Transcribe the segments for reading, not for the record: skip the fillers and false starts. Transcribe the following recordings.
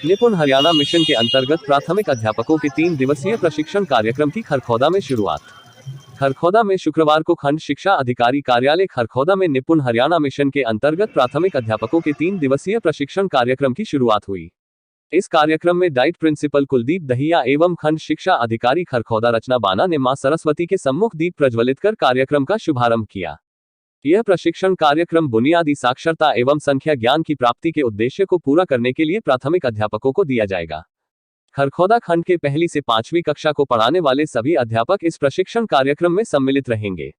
निपुण हरियाणा मिशन के अंतर्गत प्राथमिक अध्यापकों के 3 दिवसीय प्रशिक्षण कार्यक्रम की खरखौदा में शुरुआत। खरखौदा में शुक्रवार को खंड शिक्षा अधिकारी कार्यालय खरखौदा में निपुण हरियाणा मिशन के अंतर्गत प्राथमिक अध्यापकों के 3 दिवसीय प्रशिक्षण कार्यक्रम की शुरुआत हुई। इस कार्यक्रम में डाइट प्रिंसिपल कुलदीप दहिया एवं खंड शिक्षा अधिकारी खरखौदा रचना बाना ने मां सरस्वती के सम्मुख दीप प्रज्वलित कर कार्यक्रम का शुभारंभ किया। यह प्रशिक्षण कार्यक्रम बुनियादी साक्षरता एवं संख्या ज्ञान की प्राप्ति के उद्देश्य को पूरा करने के लिए प्राथमिक अध्यापकों को दिया जाएगा। खरखौदा खंड के पहली से 5वीं कक्षा को पढ़ाने वाले सभी अध्यापक इस प्रशिक्षण कार्यक्रम में सम्मिलित रहेंगे।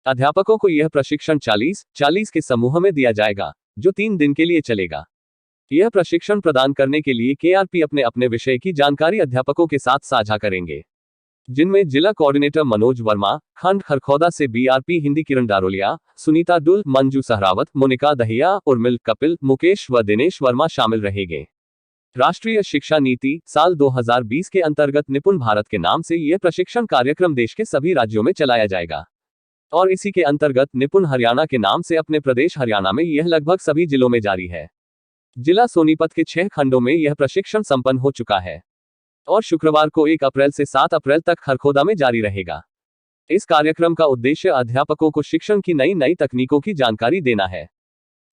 अध्यापकों को यह प्रशिक्षण 40-40 के समूह में दिया जाएगा, जो 3 दिन के लिए चलेगा। यह प्रशिक्षण प्रदान करने के लिए केआरपी अपने अपने विषय की जानकारी अध्यापकों के साथ साझा करेंगे, जिनमें जिला कोऑर्डिनेटर मनोज वर्मा, खंड खरखौदा से बीआरपी हिंदी किरण दारोलिया, सुनीता डुल, मंजू सहरावत, मोनिका दहिया, उर्मिल कपिल, मुकेश व दिनेश वर्मा शामिल रहेंगे। राष्ट्रीय शिक्षा नीति साल 2020 के अंतर्गत निपुण भारत के नाम से यह प्रशिक्षण कार्यक्रम देश के सभी राज्यों में चलाया जाएगा और इसी के अंतर्गत निपुण हरियाणा के नाम से अपने प्रदेश हरियाणा में यह लगभग सभी जिलों में जारी है। जिला सोनीपत के 6 खंडों में यह प्रशिक्षण संपन्न हो चुका है और शुक्रवार को 1 अप्रैल से 7 अप्रैल तक खरखौदा में जारी रहेगा। इस कार्यक्रम का उद्देश्य अध्यापकों को शिक्षण की नई तकनीकों की जानकारी देना है,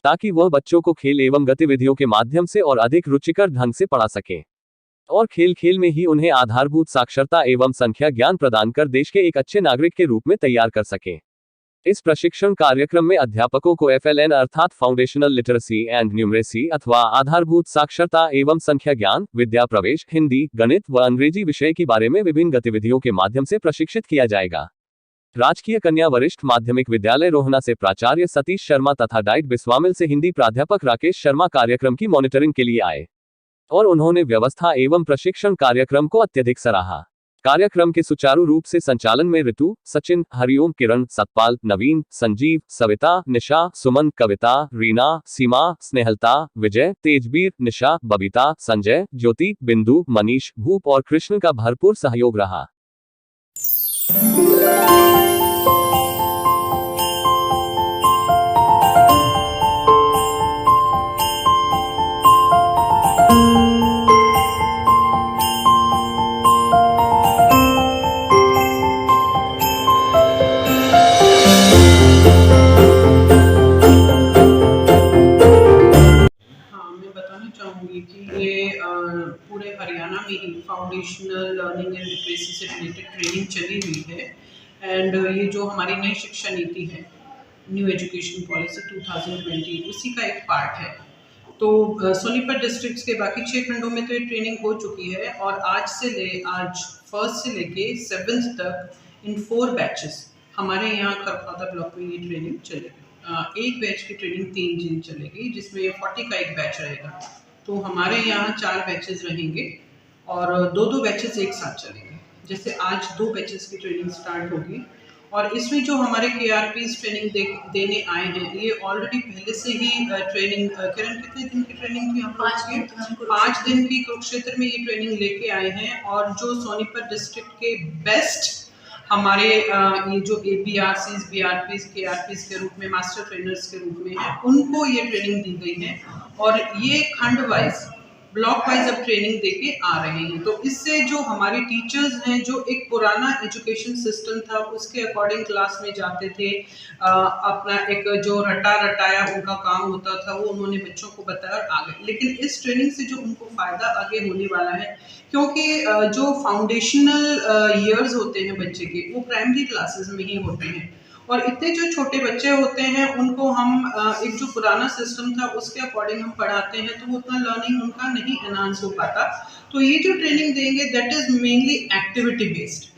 ताकि वह बच्चों को खेल एवं गतिविधियों के माध्यम से और अधिक रुचिकर ढंग से पढ़ा सके और खेल खेल में ही उन्हें आधारभूत साक्षरता एवं संख्या ज्ञान प्रदान कर देश के एक अच्छे नागरिक के रूप में तैयार कर सके। इस प्रशिक्षण कार्यक्रम में अध्यापकों को FLN अर्थात फाउंडेशनल लिटरेसी एंड न्यूमरेसी अथवा आधारभूत साक्षरता एवं संख्या ज्ञान, विद्या प्रवेश, हिंदी, गणित व अंग्रेजी विषय के बारे में विभिन्न गतिविधियों के माध्यम से प्रशिक्षित किया जाएगा। राजकीय कन्या वरिष्ठ माध्यमिक विद्यालय रोहना से प्राचार्य सतीश शर्मा तथा डाइट बिस्वामिल से हिंदी प्राध्यापक राकेश शर्मा कार्यक्रम की मॉनिटरिंग के लिए आए और उन्होंने व्यवस्था एवं प्रशिक्षण कार्यक्रम को अत्यधिक सराहा। कार्यक्रम के सुचारू रूप से संचालन में ऋतु, सचिन, हरिओम, किरण, सतपाल, नवीन, संजीव, सविता, निशा, सुमन, कविता, रीना, सीमा, स्नेहलता, विजय, तेजबीर, निशा, बबीता, संजय, ज्योति, बिंदु, मनीष, भूप और कृष्ण का भरपूर सहयोग रहा। चाहूँगी कि ये पूरे हरियाणा में ही फाउंडेशनल लर्निंग एंड लिटरेसी से रिलेटेड ट्रेनिंग चली हुई है एंड ये जो हमारी नई शिक्षा नीति है, न्यू एजुकेशन पॉलिसी 2020, उसी का एक पार्ट है। तो सोनीपत डिस्ट्रिक्ट्स के बाकी 6 खंडों में तो ये ट्रेनिंग हो चुकी है और आज फर्स्ट से लेके 7th तक इन 4 बैचेस हमारे यहाँ खरखौदा ब्लॉक में ये ट्रेनिंग चलेगी। एक बैच की ट्रेनिंग 3 दिन चलेगी, जिसमें 40 का एक बैच रहेगा। तो हमारे यहाँ 4 बैचेस रहेंगे और 2-2 बैचेस एक साथ चलेंगे। जैसे आज 2 बैचेस की ट्रेनिंग स्टार्ट होगी और इसमें जो हमारे KRPs ट्रेनिंग देने आए हैं, ये ऑलरेडी पहले से ही ट्रेनिंग किरण कितने दिन की ट्रेनिंग थी? हम 5 दिन की कुरुक्षेत्र में ये ट्रेनिंग लेके आए हैं और जो सोनीपत डिस्ट्रिक्ट के बेस्ट हमारे ये जो APRCs, BRPs, KRPs के रूप में मास्टर ट्रेनर्स के रूप में है, उनको ये ट्रेनिंग दी गई है और ये खंड वाइज, ब्लॉक वाइज अब ट्रेनिंग देके आ रहे हैं। तो इससे जो हमारे टीचर्स हैं, जो एक पुराना एजुकेशन सिस्टम था उसके अकॉर्डिंग क्लास में जाते थे, अपना एक जो रटाया उनका काम होता था वो उन्होंने बच्चों को बताया और आ गए। लेकिन इस ट्रेनिंग से जो उनको फ़ायदा आगे होने वाला है, क्योंकि जो फाउंडेशनल ईयर्स होते हैं बच्चे के, वो प्राइमरी क्लासेस में ही होते हैं और इतने जो छोटे बच्चे होते हैं उनको हम एक जो पुराना सिस्टम था उसके अकॉर्डिंग हम पढ़ाते हैं, तो वो उतना लर्निंग उनका नहीं एनहांस हो पाता। तो ये जो ट्रेनिंग देंगे that is mainly activity based,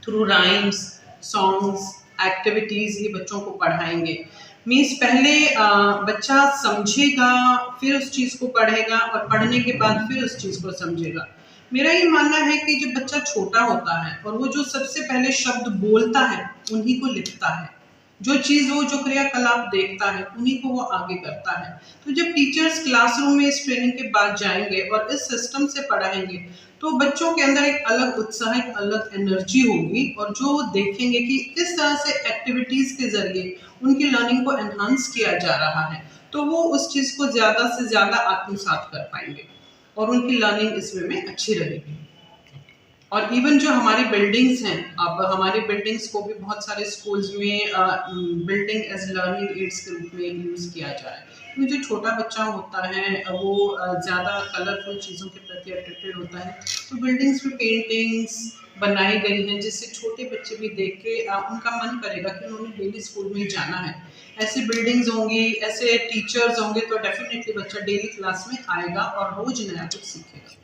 through rhymes, songs, activities ये बच्चों को पढ़ाएंगे। मीन्स पहले बच्चा समझेगा, फिर उस चीज़ को पढ़ेगा और पढ़ने के बाद फिर उस चीज़ को समझेगा। मेरा ये मानना है कि जब बच्चा छोटा होता है और वो जो सबसे पहले शब्द बोलता है उन्हीं को लिखता है, जो चीज़ वो जो क्रियाकलाप देखता है उन्हीं को वो आगे करता है। तो जब टीचर्स क्लासरूम में इस ट्रेनिंग के बाद जाएंगे और इस सिस्टम से पढ़ाएंगे तो बच्चों के अंदर एक अलग उत्साह, एक अलग एनर्जी होगी और जो देखेंगे कि किस तरह से एक्टिविटीज़ के जरिए उनकी लर्निंग को एनहांस किया जा रहा है, तो वो उस चीज़ को ज़्यादा से ज़्यादा आत्मसात कर पाएंगे। और उनकी लर्निंग इस वे में अच्छी रहेगी। और इवन जो हमारी बिल्डिंग्स हैं, अब हमारी बिल्डिंग्स को भी बहुत सारे स्कूल्स में बिल्डिंग एज लर्निंग एड्स के रूप में यूज़ किया जा रहा है, क्योंकि जो छोटा बच्चा होता है वो ज़्यादा कलरफुल चीज़ों के प्रति अट्रैक्टेड होता है, तो बिल्डिंग्स में पेंटिंग्स बनाई गई हैं जिससे छोटे बच्चे भी देख के उनका मन करेगा कि उन्होंने डेली स्कूल में जाना है। ऐसी बिल्डिंग्स होंगी, ऐसे टीचर्स होंगे, तो डेफिनेटली बच्चा डेली क्लास में आएगा और रोज नया कुछ सीखेगा।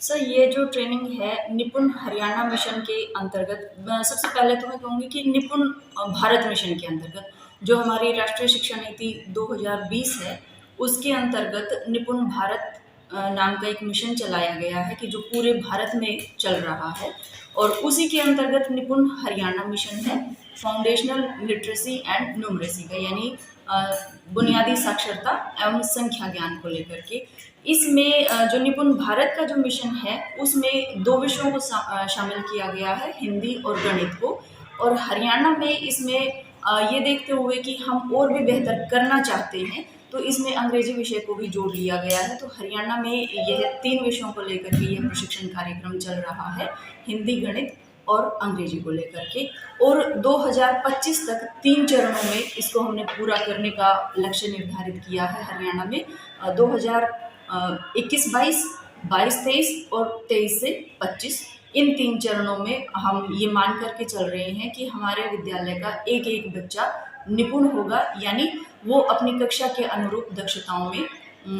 सर, ये जो ट्रेनिंग है निपुण हरियाणा मिशन के अंतर्गत, मैं सबसे पहले तो मैं कहूँगी कि निपुण भारत मिशन के अंतर्गत जो हमारी राष्ट्रीय शिक्षा नीति 2020 है, उसके अंतर्गत निपुण भारत नाम का एक मिशन चलाया गया है कि जो पूरे भारत में चल रहा है, और उसी के अंतर्गत निपुण हरियाणा मिशन है फाउंडेशनल लिटरेसी एंड न्यूमरेसी का, यानी बुनियादी साक्षरता एवं संख्या ज्ञान को लेकर के। इसमें जो निपुण भारत का जो मिशन है उसमें 2 विषयों को शामिल किया गया है, हिंदी और गणित को। और हरियाणा में इसमें ये देखते हुए कि हम और भी बेहतर करना चाहते हैं, तो इसमें अंग्रेजी विषय को भी जोड़ लिया गया है। तो हरियाणा में यह 3 विषयों को लेकर के यह प्रशिक्षण कार्यक्रम चल रहा है, हिंदी, गणित और अंग्रेजी को लेकर के। और 2025 तक 3 चरणों में इसको हमने पूरा करने का लक्ष्य निर्धारित किया है हरियाणा में। 2021-22, 22-23 और 23 से 25, इन 3 चरणों में हम ये मान करके चल रहे हैं कि हमारे विद्यालय का एक बच्चा निपुण होगा, यानी वो अपनी कक्षा के अनुरूप दक्षताओं में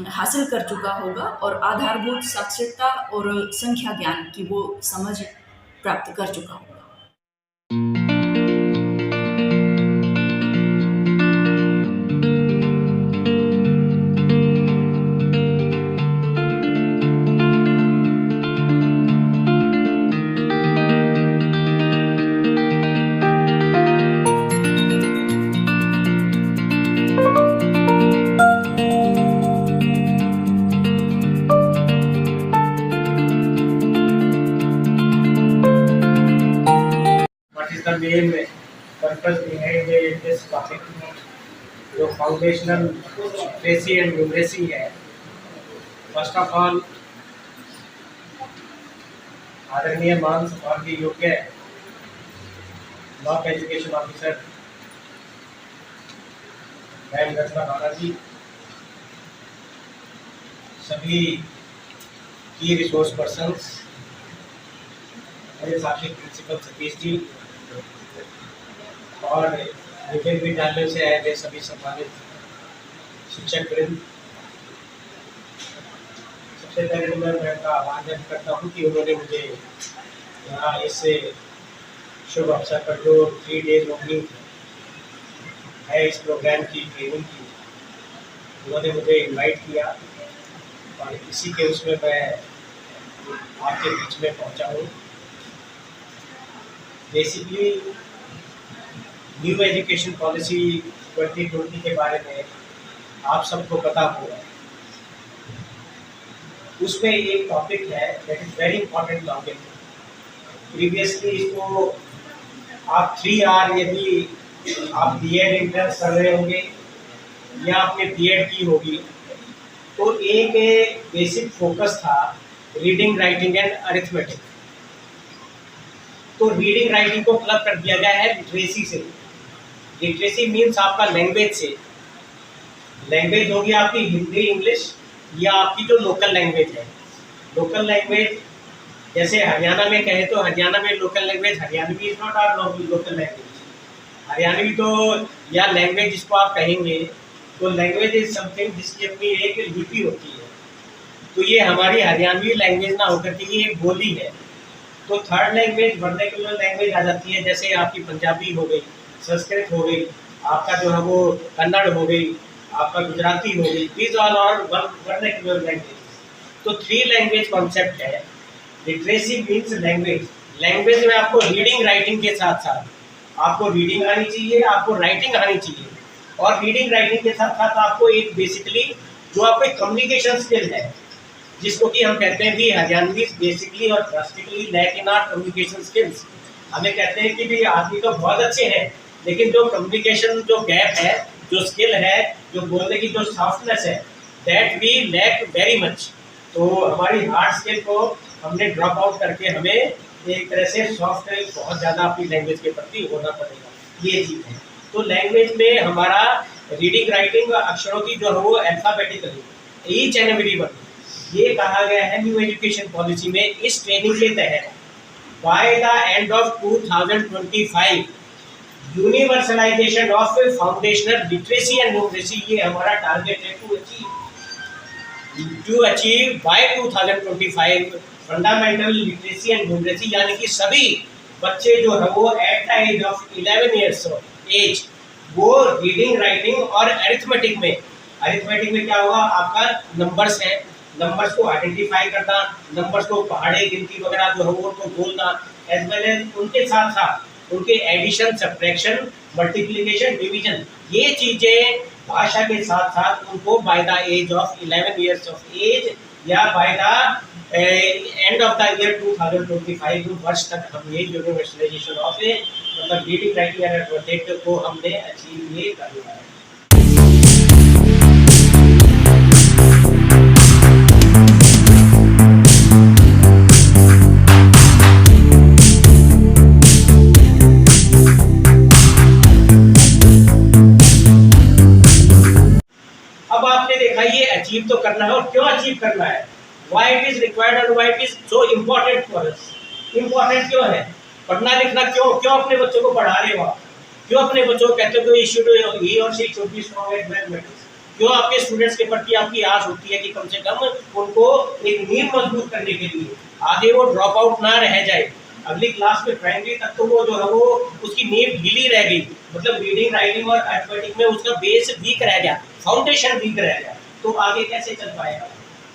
हासिल कर चुका होगा और आधारभूत साक्षरता और संख्या ज्ञान की वो समझ प्राप्त कर चुका होगा। The main purpose behind this topic, जो फाउंडेशनल लिटरेसी एंड न्यूमरेसी है। फर्स्ट ऑफ ऑल, आदरणीय मान सम्मान के योग्य ब्लॉक एजुकेशन ऑफिसर मैम रचना राणा जी, सभी की रिसोर्स पर्सन्स, मेरे साथी प्रिंसिपल सतीश जी और विभिन्न विद्यालयों से आए हुए सभी सम्मानित शिक्षक वृंद, सबसे पहले तो मैं उनका आभार व्यक्त करता हूँ कि उन्होंने मुझे यहाँ इस शुभ अवसर पर जो 3 डेज लॉन्ग है इस प्रोग्राम की ट्रेनिंग की, उन्होंने मुझे इनवाइट किया और इसी के उसमें मैं आपके बीच में पहुँचा हूँ। बेसिकली न्यू एजुकेशन पॉलिसी 2020 के बारे में आप सबको पता होगा। उसमें एक टॉपिक है that is very important topic. Previously इसको आप 3R, यदि आप बीएड इंटर्स कर रहे होंगे या आपने बीएड की होगी, तो एक बेसिक फोकस था रीडिंग, राइटिंग एंड अरिथमेटिक। तो रीडिंग राइटिंग को क्लब कर दिया गया है लिटरेसी से। लिटरेसी मीन्स आपका लैंग्वेज से, लैंग्वेज होगी आपकी हिंदी, इंग्लिश या आपकी जो लोकल लैंग्वेज है। लोकल लैंग्वेज जैसे हरियाणा में कहें तो हरियाणा में local language Haryanvi is not our local language. Haryanvi तो या लैंग्वेज जिसको आप कहेंगे, तो लैंग्वेज इज समथिंग जिसकी अपनी एक लिपि होती है। तो ये हमारी हरियाणवी लैंग्वेज ना होकर के ये एक बोली है। तो थर्ड लैंग्वेज, वर्नाक्युलर लैंग्वेज आ जाती है, जैसे आपकी पंजाबी हो गई, संस्कृत हो गई, आपका जो है वो कन्नड़ हो गई, आपका गुजराती हो गई। These all are vernacular language. तो 3 लैंग्वेज कॉन्सेप्ट है। Literacy means language. लैंग्वेज में आपको रीडिंग राइटिंग के साथ साथ आपको रीडिंग आनी चाहिए, आपको राइटिंग आनी चाहिए, और रीडिंग राइटिंग के साथ साथ आपको एक बेसिकली जो आपको कम्युनिकेशन स्किल है, जिसको कि हम कहते हैं भी हरियाणवी बेसिकली और drastically lack in our communication skills. हमें कहते हैं कि भी आदमी तो बहुत अच्छे हैं, लेकिन जो कम्युनिकेशन जो गैप है, जो स्किल है, जो बोलने की जो सॉफ्टनेस है, that we lack very much. तो हमारी हार्ड स्किल को हमने ड्रॉप आउट करके हमें एक तरह से सॉफ्ट बहुत ज़्यादा अपनी लैंग्वेज के प्रति होना पड़ेगा, ये चीज़ है। तो लैंग्वेज में हमारा रीडिंग राइटिंग अक्षरों की जो है वो alphabetically each and every one, ये कहा गया है न्यू एजुकेशन पॉलिसी में इस ट्रेनिंग के तहत by the end of 2025 universalisation of foundational literacy and numeracy, ये हमारा टारगेट है to achieve by 2025 fundamental literacy and numeracy, यानी कि सभी बच्चे जो है वो at the age of 11 years age वो रीडिंग राइटिंग और अरिथमेटिक में क्या होगा, आपका नंबर्स है, नंबर्स को आइडेंटिफाई करना, नंबर्स को पहाड़े गिनती वगैरह जो है वो तो बोलना, एज वेल एज उनके साथ साथ उनके एडिशन, सब्ट्रैक्शन, मल्टीप्लिकेशन, डिवीजन, ये चीज़ें भाषा के साथ साथ उनको by the age of 11 years of age या by the end of the year 2025 वर्ष तक हम ये यूनिवर्सलाइजेशन ऑफ मतलब रीडिंग राइटिंग एंड अरिथमेटिक को हमने अचीव ये कर लिया है। अब आपने देखा ये अचीव तो करना है, और क्यों अचीव करना है, why it is required and why it is so important for us। Important क्यों है, पढ़ना लिखना क्यों अपने बच्चों को पढ़ा रहे हो आप, क्यों अपने बच्चों को कहते हो कि he or she should be strong at mathematics, क्यों आपके स्टूडेंट्स के प्रति आपकी आस होती है कि कम से कम उनको एक नींव मजबूत करने के लिए आगे वो ड्रॉप आउट ना रह जाए, अगली क्लास में प्राइमरी तक तो वो जो है वो उसकी नींव ढीली रह गई, मतलब रीडिंग राइटिंग और अरिथमेटिक में उसका बेस वीक रह गया, फाउंडेशन वीक रह गया, तो आगे कैसे चल पाएगा।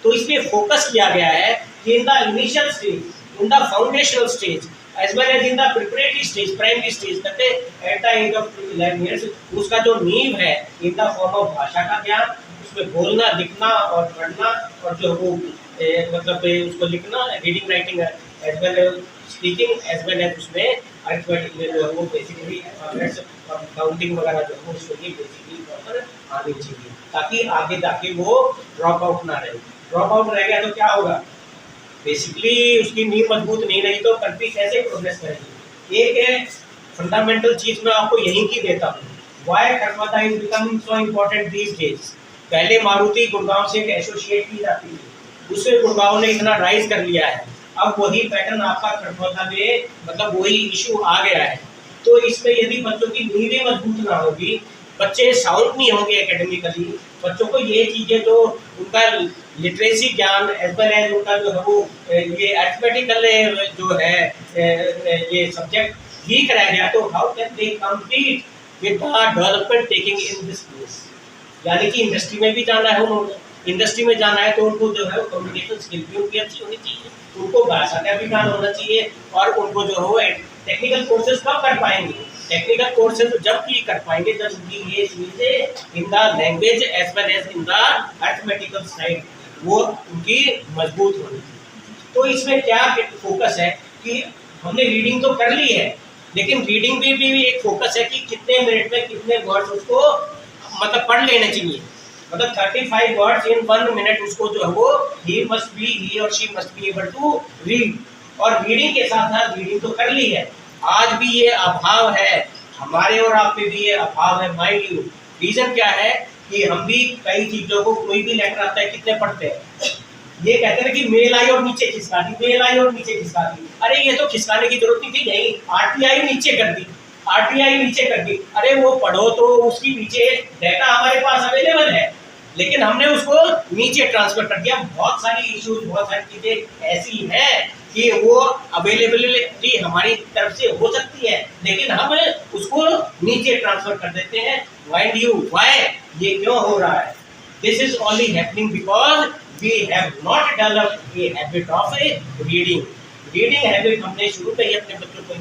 तो इसलिए फोकस किया गया है कि in the initial stage, in the foundational stage as well as in the preparatory stage, primary stage तक at the age of 11 years उसका जो नींव है इन द फॉर्म ऑफ भाषा का ज्ञान, उसमें बोलना, लिखना और पढ़ना, और जो वो मतलब उसको लिखना, reading writing as well as speaking as well as उसमें अरिथमेटिक में जो है वो बेसिकली काउंटिंग वगैरह जो है उसको ये बेसिकली प्रॉपर आनी चाहिए, ताकि आगे जाके वो ड्रॉप आउट ना रहे। ड्रॉप आउट रह गया तो क्या होगा, बेसिकली उसकी नींव मजबूत नहीं रही तो कंट्री कैसे प्रोग्रेस करेगी। एक है फंडामेंटल चीज मैं आपको यहीं की देता हूँ, why Kharkhoda is becoming so important these days. पहले मारुति गुड़गांव से एसोसिएट की जाती थी, दूसरे गुड़गांव ने इतना राइज कर लिया है, अब वही पैटर्न आपका खरखोदा में मतलब वही इशू आ गया है। तो इसमें यदि बच्चों की नींवें मजबूत ना होगी, बच्चे साउंड नहीं होंगे एकेडमिकली, बच्चों को ये चीज़ें जो उनका लिटरेसी ज्ञान एज वेल एज उनका जो है वो ये अरिथमेटिकल जो है ये सब्जेक्ट वीक रह गया, तो how can they compete with the development taking in this place. यानी कि इंडस्ट्री में भी जाना है उन्होंने, इंडस्ट्री में जाना है तो उनको जो है कम्युनिकेशन स्किल भी उनकी अच्छी होनी चाहिए, उनको भाषा का भी ज्ञान होना चाहिए, और उनको जो है वो टेक्निकल कोर्सेज कब कर पाएंगे, टेक्निकल कोर्सेज जब भी कर पाएंगे जब उनकी ये चीज़ें in the language as well as in the arithmetical side वो उनकी मजबूत होनी चाहिए। तो इसमें क्या फोकस है कि हमने रीडिंग तो कर ली है, लेकिन रीडिंग में भी एक फोकस है कि कितने मिनट में कितने वर्ड्स उसको मतलब पढ़ लेने चाहिए, मतलब 35 वर्ड्स इन 1 मिनट उसको जो है वो ही और she must be able to read. और रीडिंग के साथ साथ रीडिंग तो कर ली है, आज भी ये अभाव है हमारे और आप में भी ये अभाव है, माइंड यू। रीजन क्या है कि हम भी कई चीज़ों को कोई भी लेटर आता है कितने पढ़ते हैं, ये कहते हैं कि मेल आई और नीचे खिसका दी, मेल आई और नीचे खिसका दी, अरे ये तो खिसकाने की जरूरत नहीं थी, नहीं आरटीआई नीचे कर दी, आरटीआई नीचे कर दी, अरे वो पढ़ो तो उसकी नीचे डाटा हमारे पास अवेलेबल है, लेकिन हमने उसको नीचे ट्रांसफर कर दिया। बहुत सारी इश्यूज, बहुत सारी चीज़ें ऐसी हैं कि वो अवेलेबिलिटी हमारी तरफ से हो सकती है, लेकिन हम उसको नीचे ट्रांसफर कर देते हैं। माइंड यू व्हाई ये क्यों हो रहा है, this is only happening because we have not developed a habit of reading. Reading habit हमने शुरू में ही अपने बच्चों को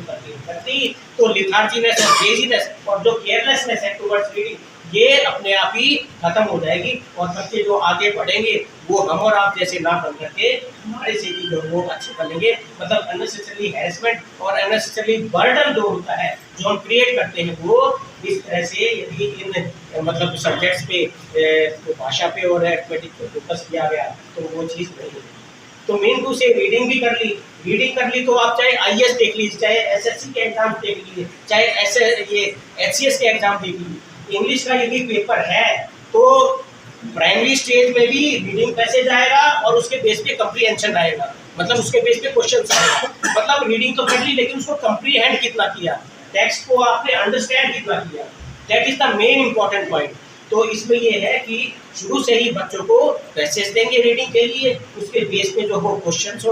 कर दी, तो लिथार्जीनेस और लेजीनेस और जो केयरलेसनेस है टुवर्ड्स रीडिंग ये अपने आप ही खत्म हो जाएगी, और बच्चे जो आगे बढ़ेंगे वो हम और आप जैसे ना बन करके हमारे से भी जो वो अच्छे बनेंगे। मतलब अननेसेसरी हैरेसमेंट और अननेसेसरी बर्डन जो होता है जो हम क्रिएट करते हैं वो इस तरह से यदि इन मतलब सब्जेक्ट्स पे भाषा पे और अर्थमेटिक पे फोकस किया गया तो वो चीज़ नहीं है। तो मेन टू से रीडिंग कर ली तो आप चाहे आईएएस देख लीजिए, चाहे एसएससी के एग्जाम देख लीजिए, चाहे ये एचसीएस के एग्जाम देख लीजिए। इंग्लिश का यदि पेपर है तो प्राइमरी स्टेज में भी रीडिंग पैसेज आएगा और उसके बेस पे कंप्रीहेंशन आएगा, मतलब उसके बेस पे क्वेश्चन आएगा। मतलब रीडिंग तो कर ली लेकिन उसको कंप्रीहेंड कितना किया, टेक्स्ट को आपने अंडरस्टैंड कितना किया, that is the main important point. तो इसमें ये है कि शुरू से ही बच्चों को पैसेज देंगे रीडिंग के लिए, उसके बेस पे जो वो क्वेश्चंस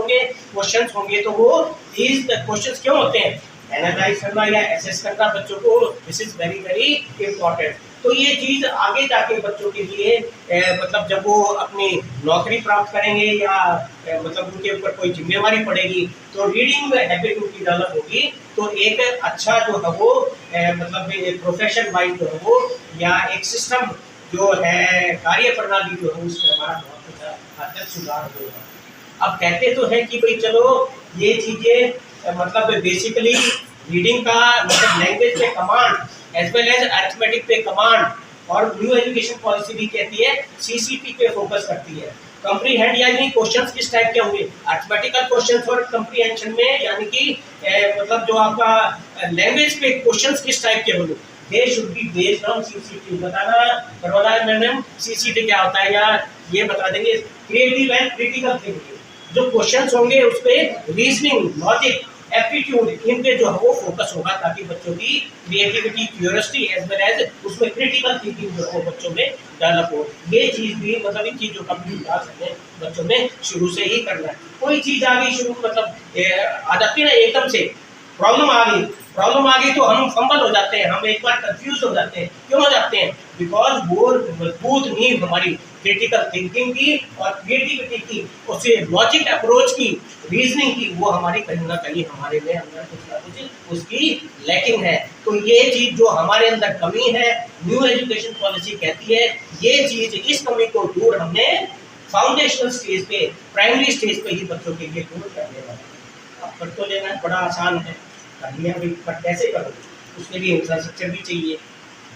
होंगे तो वो इस क्वेश्चंस क्यों होते हैं, एनालाइज करना या एसेस करना बच्चों को, this is very very important. तो ये चीज़ आगे जाके बच्चों के लिए मतलब जब वो अपनी नौकरी प्राप्त करेंगे या मतलब उनके ऊपर कोई जिम्मेवारी पड़ेगी तो रीडिंग हैबिट उनकी डेवलप होगी, तो एक अच्छा जो है वो मतलब प्रोफेशन वाइज जो है वो या एक सिस्टम जो है कार्य प्रणाली जो है उसमें हमारा बहुत हद तक सुधार होगा। अब कहते तो है कि भाई चलो ये चीज़ें मतलब बेसिकली रीडिंग का मतलब लैंग्वेज पे command as well as arithmetic पे कमांड और न्यू एजुकेशन पॉलिसी भी कहती है सीसीपी पे फोकस करती है। कंप्रीहेंड यानी क्वेश्चंस किस टाइप के होंगे, अरिथमेटिकल क्वेश्चंस और कंप्रीहेंशन में यानी कि मतलब जो आपका लैंग्वेज पे क्वेश्चंस किस टाइप के होंगे, they should be based on CCT. बताना करवाना है मैडम सीसीटी क्या होता है या ये बता देंगे। क्रिएटिव एंड क्रिटिकल थिंकिंग, जो क्वेश्चंस होंगे उस पे रीजनिंग, लॉजिक, एप्टीट्यूड, इन पे जो है वो फोकस होगा ताकि बच्चों की creativity, curiosity as well as उसमें क्रिटिकल थिंकिंग जो है बच्चों में डेवलप हो। ये चीज़ भी मतलब इन चीज़ों का भी विकास हमें बच्चों में शुरू से ही करना है। कोई चीज़ आ गई शुरू मतलब आ जाती है ना एकदम से, प्रॉब्लम आ गई तो हम फंबल हो जाते हैं, हम एक बार कंफ्यूज हो जाते हैं। क्यों हो जाते हैं? बिकॉज वो मजबूत नींव हमारी क्रिटिकल थिंकिंग की और क्रिएटिविटी की, उससे लॉजिक अप्रोच की, रीजनिंग की, वो हमारी कहीं ना कहीं हमारे में अंदर कुछ ना कुछ उसकी लैकिंग है। तो ये चीज़ जो हमारे अंदर कमी है, न्यू एजुकेशन पॉलिसी कहती है ये चीज़, इस कमी को दूर हमने फाउंडेशनल स्टेज पे, प्राइमरी स्टेज पे ही बच्चों के लिए दूर कर देना है। अब पढ़ तो लेना है, बड़ा आसान है, कर लिया भाई, पर कैसे करोगे? उसके लिए इंफ्रास्ट्रक्चर भी चाहिए,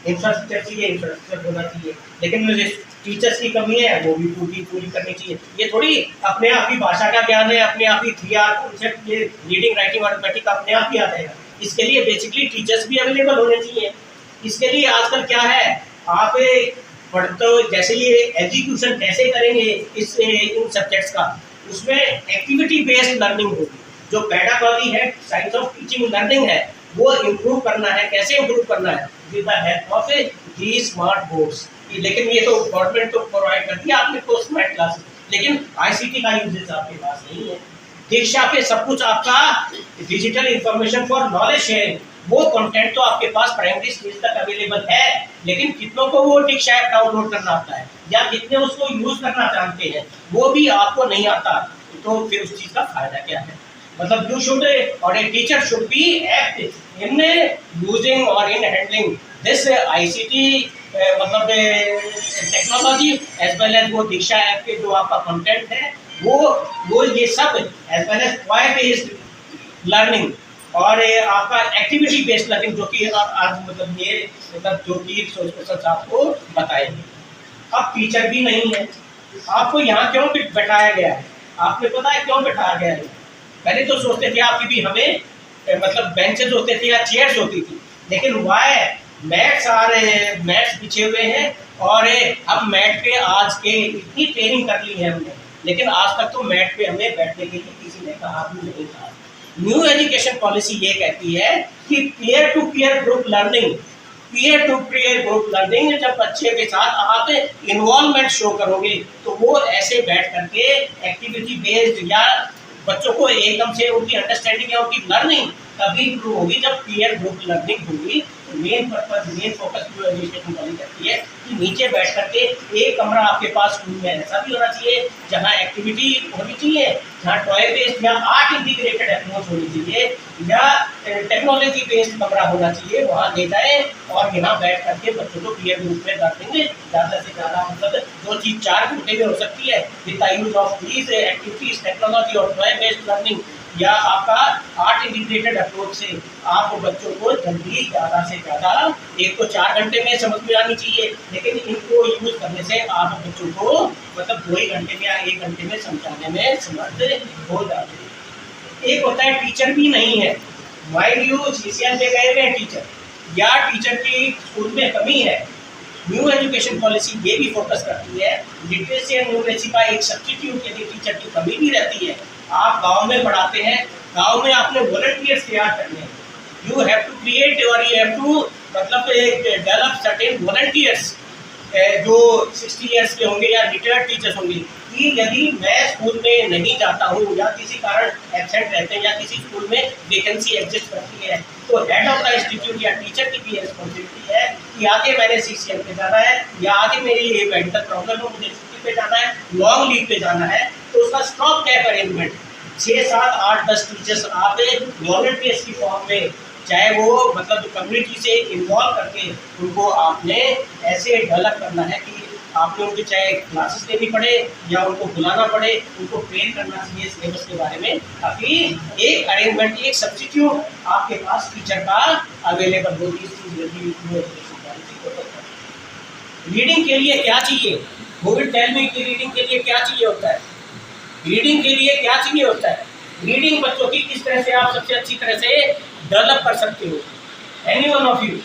इंफ्रास्ट्रक्चर होना चाहिए, लेकिन मुझे टीचर्स की कमी है वो भी पूरी करनी चाहिए। ये थोड़ी अपने आप ही भाषा का ज्ञान है, अपने आप ही 3R कॉन्सेप्ट, ये रीडिंग राइटिंग अरिथमेटिक अपने आप ही आ जाएगा। इसके लिए बेसिकली टीचर्स भी अवेलेबल होने चाहिए। इसके लिए आजकल क्या है, आप पढ़ते हो जैसे ये एग्जीक्यूशन कैसे करेंगे इन सब्जेक्ट्स का, उसमें एक्टिविटी बेस्ड लर्निंग होगी। जो पेडागॉजी है, साइंस ऑफ टीचिंग लर्निंग है, वो इम्प्रूव करना है। कैसे इम्प्रूव करना है? With the help of the smart boards. लेकिन ये तो गवर्नमेंट तो प्रोवाइड करती है आपने तो स्मार्ट क्लासेस, लेकिन आईसीटी का यूजेस आपके पास नहीं है। दीक्षा पे सब कुछ आपका digital information for knowledge sharing, वो कंटेंट तो आपके पास प्राइमरी स्टेज तक अवेलेबल है, लेकिन कितनों को वो दीक्षा ऐप डाउनलोड करना आता है या कितने उसको यूज करना जानते हैं, वो भी आपको नहीं आता। तो फिर उस चीज का फायदा क्या है? मतलब यू शुड और a teacher should be active in using और इन हैंडलिंग दिस आईसीटी मतलब टेक्नोलॉजी एज वेल एज वो दीक्षा ऐप के जो आपका कंटेंट है वो ये सब as well as toy based learning और आपका एक्टिविटी बेस्ड लर्निंग, जो कि आज मतलब ये मतलब जो कि सोशल आपको बताएंगे। अब टीचर भी नहीं है, आपको यहाँ क्यों बैठाया गया है? आपने पता है क्यों बैठाया गया है? पहले तो सोचते थे आपकी भी हमें मतलब बेंचेस होते थे या चेयर्स होती थी, लेकिन वाई मैट्स बिछे हुए हैं और अब मैट पे आज के इतनी ट्रेनिंग कर ली है हमने, लेकिन आज तक तो मैट पे हमें बैठने के लिए किसी ने कहा भी नहीं था। न्यू एजुकेशन पॉलिसी ये कहती है कि peer to peer group learning, जब बच्चे के साथ आप इन्वॉल्वमेंट शो करोगे तो वो ऐसे बैठ करके एक्टिविटी बेस्ड या बच्चों को एकदम से उनकी अंडरस्टैंडिंग या उनकी लर्निंग तभी इम्प्रूव होगी जब पीयर ग्रुप लर्निंग होगी। मेन फोकस जो एजुकेशन पॉलिसी करती है कि नीचे बैठ करके एक कमरा आपके पास स्कूल में ऐसा भी होना चाहिए जहाँ एक्टिविटी होनी चाहिए, जहाँ टॉय बेस्ड या आर्ट इंटीग्रेटेड अप्रोच होनी चाहिए, या टेक्नोलॉजी बेस्ड कमरा होना चाहिए, वहाँ ले जाए और यहाँ बैठ करके बच्चों को पीयर ग्रुप में डालेंगे। ज़्यादा से ज़्यादा मतलब जो चीज़ 4 घंटे में हो सकती है with the use of these activities, technology और टॉय बेस्ड लर्निंग या आपका आर्ट इंटीग्रेटेड अप्रोच से आप बच्चों को जल्दी ज़्यादा से ज़्यादा, एक तो 4 घंटे में समझ में आनी चाहिए, लेकिन इनको यूज करने से आप बच्चों को मतलब 2 घंटे में या 1 घंटे में समझाने में समर्थ हो जाते हैं। एक होता है टीचर भी नहीं है, माइंड यू सीसीएल पे गए हुए हैं टीचर, या टीचर की स्कूल में कमी है। न्यू एजुकेशन पॉलिसी ये भी फोकस करती है लिटरेसी एंड न्यूमरेसी का एक सब्स्टिट्यूट, यदि टीचर की कमी भी रहती है। आप गांव में पढ़ाते हैं, गांव में आपने वॉलंटियर्स तैयार करने हैं, यू हैव टू क्रिएट और यू हैव टू मतलब डेवलप सर्टेन वॉलंटियर्स जो 60 ईयर्स के होंगे या रिटायर्ड टीचर्स होंगे, कि यदि मैं स्कूल में नहीं जाता हूँ या किसी कारण एब्सेंट रहते हैं या किसी स्कूल में वैकेंसी एग्जिस्ट करती है, तो हेड ऑफ द इंस्टीट्यूट या टीचर की भी रिस्पॉन्सिबिलिटी है कि आगे मैंने सीसीएल पे जाना है या आगे मेरी ये मेडिकल प्रॉब्लम है, मुझे छुट्टी पे जाना है, लॉन्ग लीव पे जाना है, तो उसका स्टॉप कैप अरेंजमेंट 6, 7, 8, 10 टीचर्स आप वॉलंटियर्स की फॉर्म में, चाहे वो मतलब कम्युनिटी से इन्वॉल्व करके उनको आपने ऐसे डेवलप करना है कि आपने उनकी चाहे क्लासेस देनी पड़े या उनको बुलाना पड़े, उनको ट्रेन करना चाहिए सिलेबस के बारे में, ताकि एक अरेंजमेंट, एक सब्स्टिट्यूट आपके पास टीचर का अवेलेबल हो। रीडिंग के लिए क्या चाहिए? कोविड टाइम में की रीडिंग के लिए क्या चाहिए होता है? रीडिंग के लिए क्या चाहिए होता है? रीडिंग बच्चों की किस तरह से आप सबसे अच्छी तरह से डेवलप कर सकते हो? Any one of you?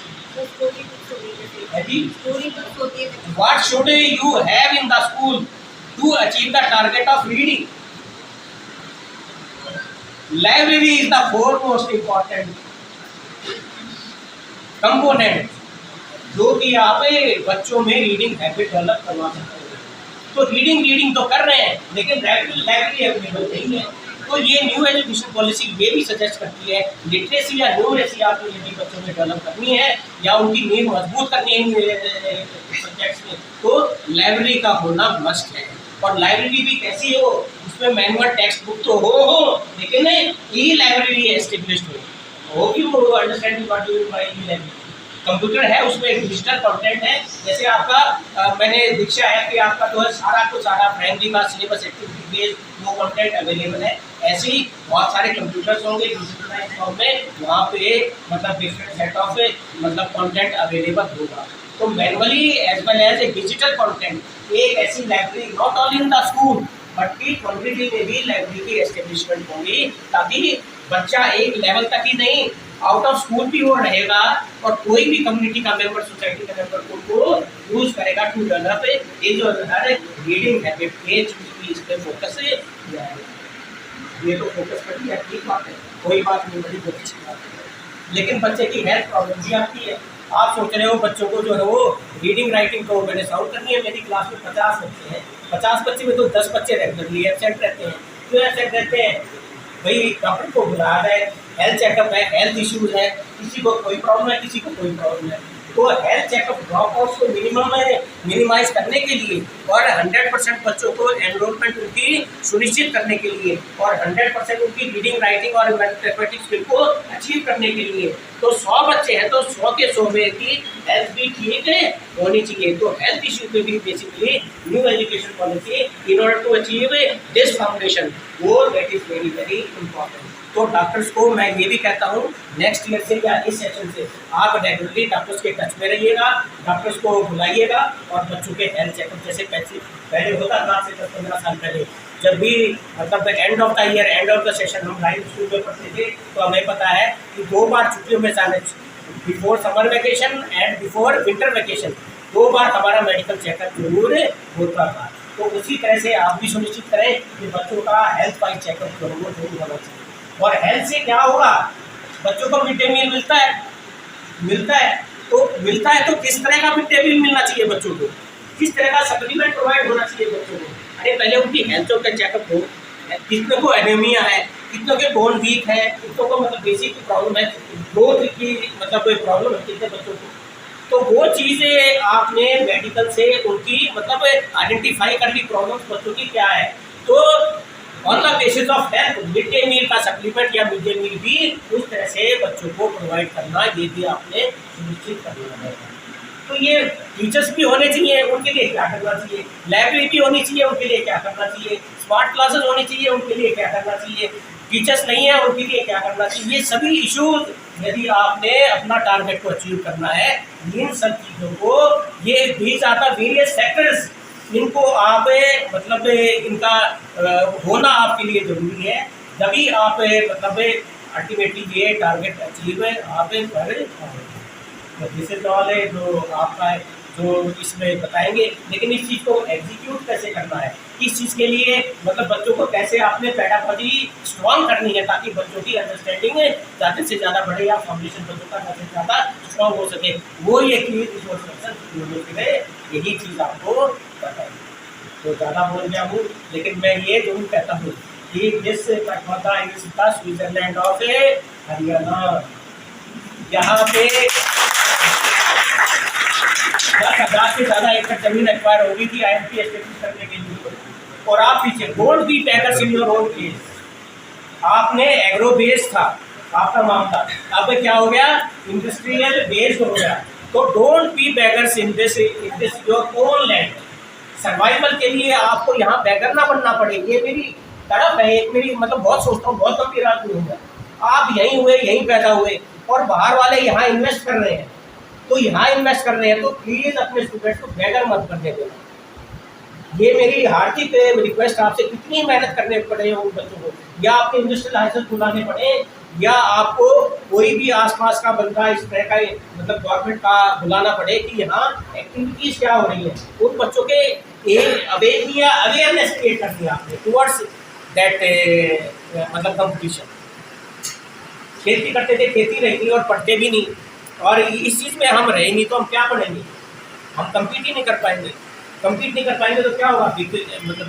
What should you have in the school to achieve the target of reading? Library is the foremost important component जो कि आप बच्चों में रीडिंग हैबिट डेवलप करवा सकते हो। तो रीडिंग तो कर रहे हैं, लेकिन लाइब्रेरी अवेलेबल नहीं है। तो ये न्यू एजुकेशन पॉलिसी ये भी सजेस्ट करती है लिटरेसी या न्यूमरेसी आपको यदि बच्चों में डेवलप करनी है या उनकी नींव मजबूत करनी है सब्जेक्ट्स में, तो लाइब्रेरी का होना मस्ट है। और लाइब्रेरी भी कैसी हो, उसमें मैनुअल टेक्स्ट बुक तो हो, लेकिन ई लाइब्रेरी एस्टेब्लिश्ड हो कि वो understanding what do you mean by E library. Computer है, उसमें एक डिजिटल कंटेंट है, जैसे आपका मैंने दीक्षा है कि आपका जो है सारा को सारा प्राइमरी का सिलेबस एक्टिविटी बेस्ड वो कंटेंट अवेलेबल है, ऐसे ही बहुत सारे कंप्यूटर्स होंगे डिजिटलाइज फॉर्म में, वहाँ पे मतलब डिफरेंट सेट ऑफ मतलब कंटेंट अवेलेबल होगा। तो manually as well as a digital content एक ऐसी library not only in the school but की कम्युनिटी में भी लाइब्रेरी की एस्टेब्लिशमेंट होगी, ताकि बच्चा एक लेवल तक ही नहीं आउट ऑफ स्कूल भी वो रहेगा और कोई भी कम्युनिटी का मेंबर, सोसाइटी का मेंबर उनको यूज करेगा टू डेवलप ये जो है रीडिंग हैबिट, ये चीज भी इस पर फोकस किया है। ये तो फोकस कर दिया, ठीक बात है, कोई बात नहीं, बड़ी बहुत अच्छी बात है। लेकिन बच्चे की हेल्थ प्रॉब्लम भी आती है। आप सोच रहे हो बच्चों को जो है वो रीडिंग राइटिंग को मैंने साउंड करनी है, मेरी क्लास में 50 बच्चे हैं, 50 बच्चे में तो 10 बच्चे रेगुलरली एब्सेंट रहते हैं। क्यों एब्सेंट रहते हैं? भाई डॉक्टर को बुला रहे हैं, हेल्थ चेकअप है, हेल्थ इश्यूज है, किसी को कोई प्रॉब्लम है, किसी को कोई प्रॉब्लम है। तो हेल्थ चेकअप ड्रॉप आउट्स को मिनिमाइज करने के लिए और 100% बच्चों को एनरोलमेंट उनकी सुनिश्चित करने के लिए और 100% उनकी रीडिंग राइटिंग और मैथमेटिक्स स्किल को अचीव करने के लिए, तो 100 बच्चे हैं तो 100 के 100 में की हेल्थ भी ठीक होनी चाहिए। तो हेल्थ इश्यू पे भी basically new education policy in order to achieve this foundation वो that is very very important. तो डॉक्टर्स को मैं ये भी कहता हूँ नेक्स्ट ईयर से या इस सेशन से आप रेगुलरली डॉक्टर्स के टच में रहिएगा, डॉक्टर्स को बुलाइएगा और बच्चों के हेल्थ चेकअप जैसे पहले होता था 10-15 साल पहले, जब भी मतलब and of the year, and of the session हम लाइव स्कूल में पढ़ते थे, तो हमें पता है कि 2 बार छुट्टियों में जाने, before summer vacation and before winter vacation 2 बार हमारा मेडिकल चेकअप जरूर होता था। तो उसी तरह से आप भी सुनिश्चित करें कि बच्चों का हेल्थ वाइज चेकअप जरूर होना चाहिए। और हेल्थ से क्या होगा, बच्चों को मिड डे मील मिलता है तो किस तरह का मिड डे मील मिलना चाहिए बच्चों को, किस तरह का सप्लीमेंट प्रोवाइड होना चाहिए बच्चों को। अरे पहले उनकी हेल्थ का चेकअप हो, कितनों को एनीमिया है, कितनों के बोन वीक है, कितनों को मतलब बेसिक प्रॉब्लम है, ग्रोथ की मतलब कोई प्रॉब्लम है कितने बच्चों को, तो वो चीज़ें आपने मेडिकल से उनकी मतलब आइडेंटिफाई कर ली प्रॉब्लम्स बच्चों की क्या है। तो on the basis sources of health, mid day meal का सप्लीमेंट या मिड डे मील भी उस तरह से बच्चों को प्रोवाइड करना, ये भी आपने सुनिश्चित करना है। तो ये टीचर्स भी होने चाहिए, उनके लिए क्या करना चाहिए, लाइब्रेरी होनी चाहिए, उनके लिए क्या करना चाहिए, स्मार्ट क्लासेस होनी चाहिए, उनके लिए क्या करना चाहिए, टीचर्स नहीं है उनके लिए क्या करना चाहिए। ये सभी इश्यूज यदि आपने अपना टारगेट को अचीव करना है, इन सब चीज़ों को, ये these are the various sectors, इनको आप मतलब इनका होना आपके लिए ज़रूरी है, तभी आप मतलब अल्टीमेटली ये टारगेट अचीव आप कर पाएंगे। तो दिस इज ऑल है जो आपका जो इसमें बताएंगे, लेकिन इस चीज़ को एग्जीक्यूट कैसे करना है, इस चीज़ के लिए मतलब बच्चों को कैसे आपने पेडागॉजी स्ट्रॉन्ग करनी है, ताकि बच्चों की अंडरस्टैंडिंग ज़्यादा से ज़्यादा बढ़े या फाउंडेशन बच्चों का ज़्यादा से ज़्यादा स्ट्रॉन्ग हो सके, वो ये यही चीज़ आपको बताएंगे। तो ज़्यादा बोल गया हूँ, लेकिन मैं ये जरूर कहता हूँ कि this Kathmada is the Switzerland of Haryana. यहाँ पे 10,000 से ज़्यादा एकड़ जमीन एक्वायर होगी थी IMP एस्टेब्लिश करने के लिए, और आप पीछे don't be beggars in your own case. आपने एग्रो बेस्ड था आपका मामला, अब क्या हो गया, इंडस्ट्रियल बेस्ड हो गया। तो don't be beggars in this your own land. Survival के लिए आपको यहाँ बैगर ना बनना पड़े, ये मेरी तरफ है, एक मेरी मतलब बहुत सोचता हूँ, बहुत गंभीर आदमी हूँ मैं। आप यहीं हुए, यहीं पैदा हुए, और बाहर वाले यहाँ इन्वेस्ट कर रहे हैं, तो यहाँ इन्वेस्ट कर रहे हैं, तो प्लीज़ अपने स्टूडेंट्स को बैगर मत करने देना। ये मेरी हार्दिक रिक्वेस्ट आपसे, कितनी मेहनत करने पड़े उन बच्चों को, या आपके इंडस्ट्रियल लाइसेंस बुलाने पड़े, या आपको कोई भी आसपास का बंदा इस तरह का मतलब गवर्नमेंट का बुलाना पड़े कि यहाँ एक्टिविटीज़ क्या हो रही है, उन बच्चों के अवेयरनेस क्रिएट करनी है आपने टुवर्ड्स दैट मतलब कंपटीशन। खेती करते थे, खेती रही नहीं और पढ़ते भी नहीं, और इस चीज़ में हम रहे नहीं तो हम क्या पढ़ेंगे, हम कम्पीट ही नहीं कर पाएंगे। कम्पीट नहीं कर पाएंगे तो क्या होगा, मतलब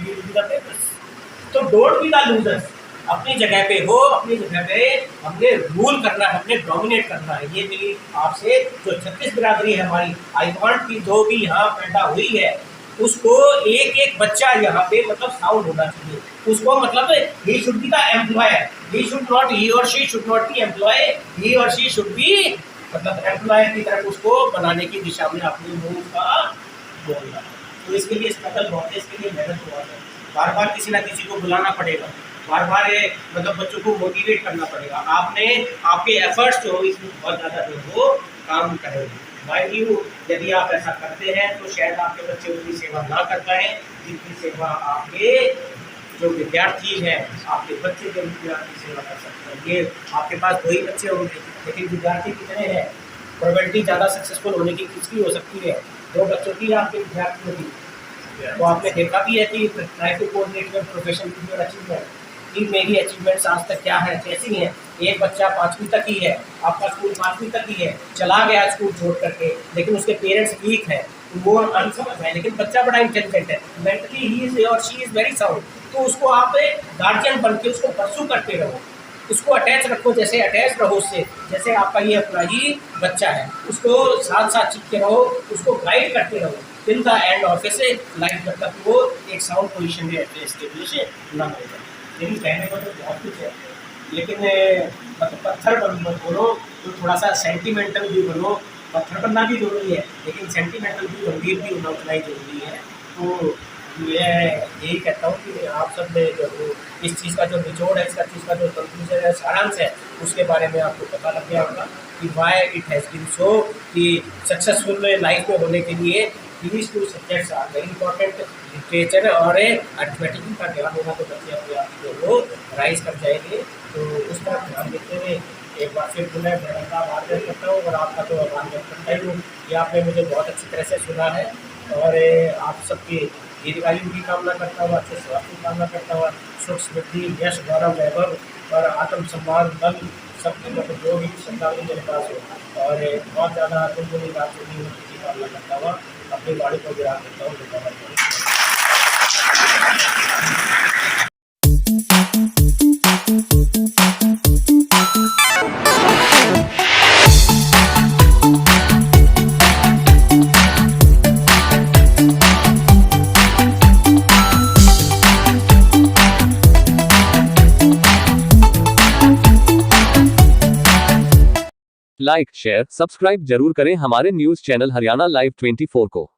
तो डोंट बी द लूजर्स। अपनी जगह पे हो, अपनी जगह पे हमने रूल करना है, हमने डोमिनेट करना है। ये मेरी आपसे जो 36 बिरादरी है हमारी, आई वांट की जो भी यहाँ पैदा हुई है, उसको एक एक बच्चा यहाँ पे मतलब साउंड होना चाहिए, उसको मतलब he should be the employer, he should not, he और she should not be employ, he और शी शुड बी मतलब एम्प्लॉयर की तरफ उसको बनाने की दिशा में अपने मूव का बोलना। तो इसके लिए स्ट्रगल बहुत है, इसके लिए मेहनत बहुत है, बार बार किसी ना किसी को बुलाना पड़ेगा, बार बार मतलब बच्चों को मोटिवेट करना पड़ेगा। आपने आपके एफर्ट्स जो इसमें बहुत ज़्यादा जो वो काम करेंगे। माइंड यू, यदि आप ऐसा करते हैं तो शायद आपके बच्चे उतनी सेवा ना कर पाएँ जितनी सेवा आपके जो विद्यार्थी हैं, आपके बच्चे जो विद्यार्थी सेवा कर सकते हैं। ये आपके पास 2 ही बच्चे होंगे, लेकिन विद्यार्थी कितने हैं, प्रोबेबिलिटी ज़्यादा सक्सेसफुल होने की किसकी हो सकती है, 2 बच्चों की, आपके विद्यार्थियों की। तो आपने देखा भी है कि ट्राइफिक कोऑर्डिनेटर प्रोफेशन की जो अचीवमेंट, कि मेरी अचीवमेंट्स आज तक क्या है, कैसी हैं। एक बच्चा 5वीं तक ही है, आपका स्कूल 5वीं तक ही है, चला गया स्कूल छोड़ करके, लेकिन उसके पेरेंट्स वीक हैं, वो अनसमझ है, लेकिन बच्चा बड़ा इंटेलिजेंट है, मेंटली ही इज और शी इज़ वेरी साउंड। तो उसको आप गार्जियन बन के उसको परसू करते रहो, उसको अटैच रखो, जैसे अटैच रहो उससे, जैसे आपका ये अपना ही बच्चा है, उसको साथ साथ चिपके रहो, उसको गाइड करते रहो टिल द एंड ऑफ इस लाइफ, जब तक वो एक साउंड पोजीशन में एस्टेब्लिश ना हो जाए। लेकिन कहने को तो बहुत कुछ है, लेकिन मतलब पत्थर बनो तो थोड़ा सा सेंटिमेंटल भी बनो, पत्थर बनना भी जरूरी है, लेकिन सेंटिमेंटल भी, गंभीर भी होना उतना ही जरूरी है। तो मैं यही कहता हूँ कि आप सब ने जो इस चीज़ का जो निचोड़ है, इसका चीज़ का जो कंक्लूजन है, सारांश है, उसके बारे में आपको पता लग गया होगा कि why it has been so, कि सक्सेसफुल लाइफ में होने के लिए these 2 subjects are very important, literature और अर्थमेटिक का ध्यान होगा तो बच्चे अपने आप जो वो राइज कर जाएंगे। तो उसका ध्यान देते हुए एक बार फिर पुनः मैं का आभार व्यक्त करता हूँ, और आपका तो आभार व्यक्त करता ही हूँ कि आपने मुझे बहुत अच्छी तरह से सुना है, और आप सबकी दीर्घायु की कामना करता हुआ, अच्छे स्वास्थ्य की कामना करता हुआ, सुख समृद्धि, यश, गौरव, वैभव और आत्मसम्मान, बल सबकी मतलब जो भी शब्दावली मेरे पास हो, और बहुत ज़्यादा तुमको बात होगी की कामना करता हुआ अपनी गाड़ी को विराम देता हूँ। लाइक, शेयर, सब्सक्राइब जरूर करें हमारे न्यूज चैनल हरियाणा लाइव 24 को।